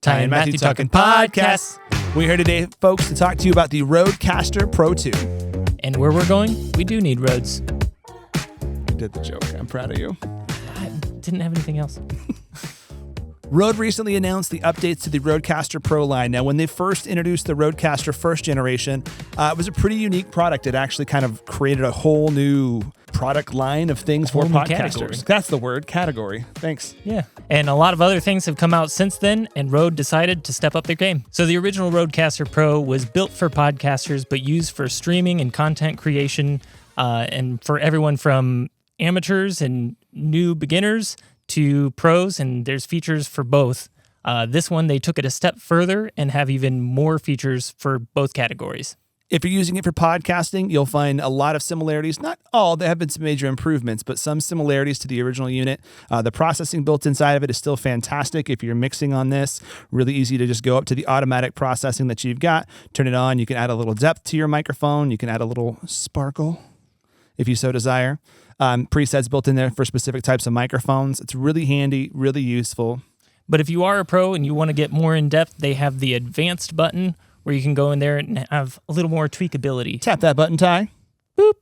Ty and Matthew talking podcasts. We're here today, folks, to talk to you about the Rodecaster Pro II. And where we're going, we do need roads. You did the joke. I'm proud of you. I didn't have anything else. Rode recently announced the updates to the Rodecaster Pro line. Now, when they first introduced the Rodecaster first generation, it was a pretty unique product. It actually kind of created a whole new product line of things for podcasters. Category. That's the word, category. Thanks. Yeah. And a lot of other things have come out since then, and Rode decided to step up their game. So the original Rodecaster Pro was built for podcasters, but used for streaming and content creation, and for everyone from amateurs and new beginners to pros, and there's features for both. This one, they took it a step further and have even more features for both categories. If you're using it for podcasting, you'll find a lot of similarities. Not all, there have been some major improvements, but some similarities to the original unit. The processing built inside of it is still fantastic. If you're mixing on this, really easy to just go up to the automatic processing that you've got, turn it on. You can add a little depth to your microphone. You can add a little sparkle if you so desire. Presets built in there for specific types of microphones. It's really handy, really useful. But if you are a pro and you want to get more in depth, they have the advanced button where you can go in there and have a little more tweakability. Tap that button, Ty. Boop.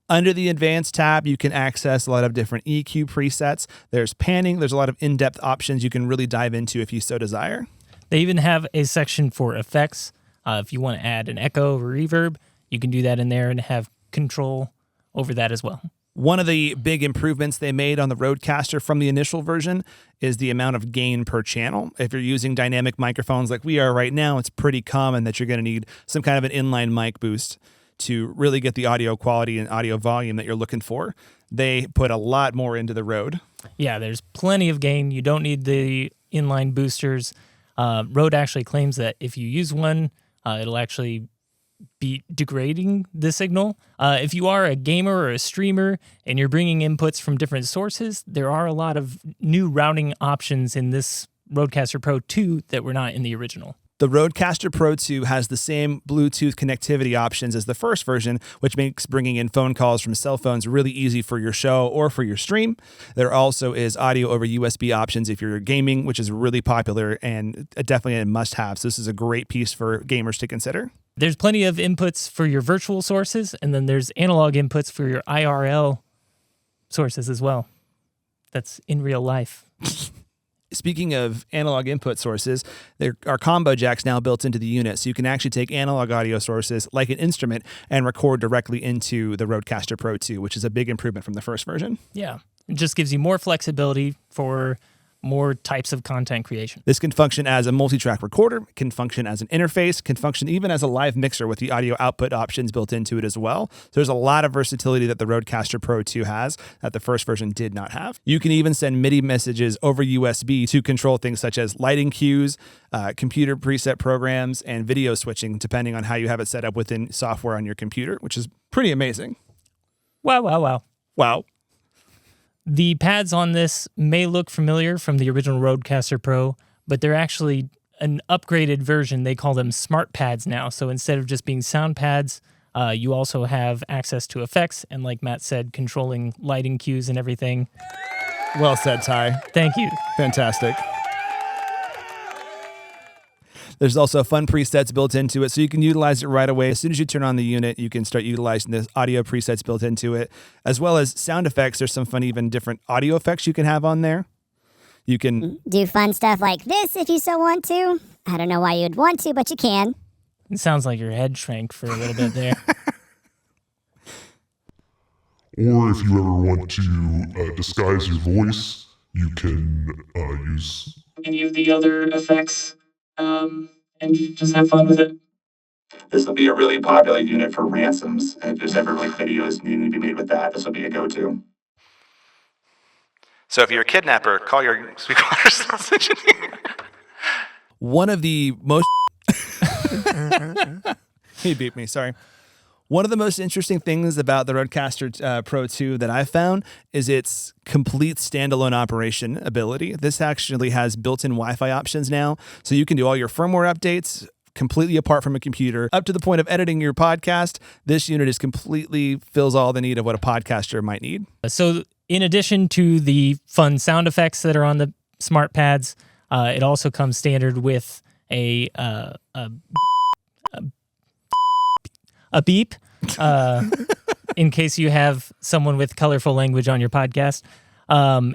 Under the advanced tab, you can access a lot of different EQ presets. There's panning. There's a lot of in-depth options you can really dive into if you so desire. They even have a section for effects. If you want to add an echo or reverb, you can do that in there and have control over that as well. One of the big improvements they made on the Rodecaster from the initial version is the amount of gain per channel. If you're using dynamic microphones like we are right now, it's pretty common that you're going to need some kind of an inline mic boost to really get the audio quality and audio volume that you're looking for. They put a lot more into the Rode. Yeah, there's plenty of gain. You don't need the inline boosters. Rode actually claims that if you use one, it'll actually be degrading the signal. If you are a gamer or a streamer and you're bringing inputs from different sources, there are a lot of new routing options in this Rodecaster Pro II that were not in the original. The Rodecaster Pro II has the same Bluetooth connectivity options as the first version, which makes bringing in phone calls from cell phones really easy for your show or for your stream. There also is audio over USB options if you're gaming, which is really popular and definitely a must-have. So this is a great piece for gamers to consider. There's plenty of inputs for your virtual sources, and then there's analog inputs for your IRL sources as well. That's in real life. Speaking of analog input sources, there are combo jacks now built into the unit, so you can actually take analog audio sources like an instrument and record directly into the Rodecaster Pro II, which is a big improvement from the first version. Yeah, it just gives you more flexibility for more types of content creation. This can function as a multi-track recorder, can function as an interface, can function even as a live mixer with the audio output options built into it as well. So there's a lot of versatility that the Rodecaster Pro II has that the first version did not have. You can even send MIDI messages over USB to control things such as lighting cues, computer preset programs, and video switching, depending on how you have it set up within software on your computer, which is pretty amazing. Wow, wow, wow. Wow. The pads on this may look familiar from the original Rodecaster Pro, but they're actually an upgraded version. They call them smart pads now. So instead of just being sound pads, you also have access to effects and, like Matt said, controlling lighting cues and everything. Well said, Ty. Thank you. Fantastic. There's also fun presets built into it, so you can utilize it right away. As soon as you turn on the unit, you can start utilizing the audio presets built into it, as well as sound effects. There's some fun, even different audio effects you can have on there. You can do fun stuff like this if you so want to. I don't know why you'd want to, but you can. It sounds like your head shrank for a little bit there. Or if you ever want to disguise your voice, you can use any of the other effects. And just have fun with it. This will be a really popular unit for ransoms. If there's ever like videos needing to be made with that, this will be a go-to. So if you're a kidnapper, call your Sweetwater sales engineer. One of the most... He beat me, sorry. One of the most interesting things about the Rodecaster Pro II that I've found is its complete standalone operation ability. This actually has built-in Wi-Fi options now, so you can do all your firmware updates completely apart from a computer. Up to the point of editing your podcast, this unit is completely fills all the need of what a podcaster might need. So in addition to the fun sound effects that are on the smart pads, It also comes standard with a beep in case you have someone with colorful language on your podcast.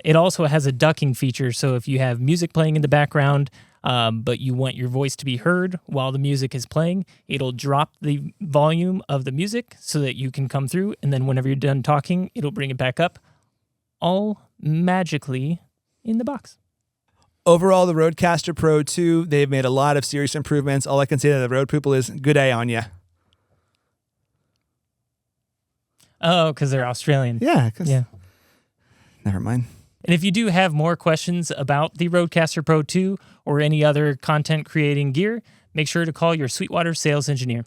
It also has a ducking feature, so if you have music playing in the background, but you want your voice to be heard while the music is playing, it'll drop the volume of the music so that you can come through, and then whenever you're done talking, it'll bring it back up, all magically in the box. Overall, the Rodecaster Pro II, they've made a lot of serious improvements. All I can say to the Rode people is good day on ya. Oh, because they're Australian. Yeah. Yeah. Never mind. And if you do have more questions about the Rodecaster Pro II or any other content creating gear, make sure to call your Sweetwater sales engineer.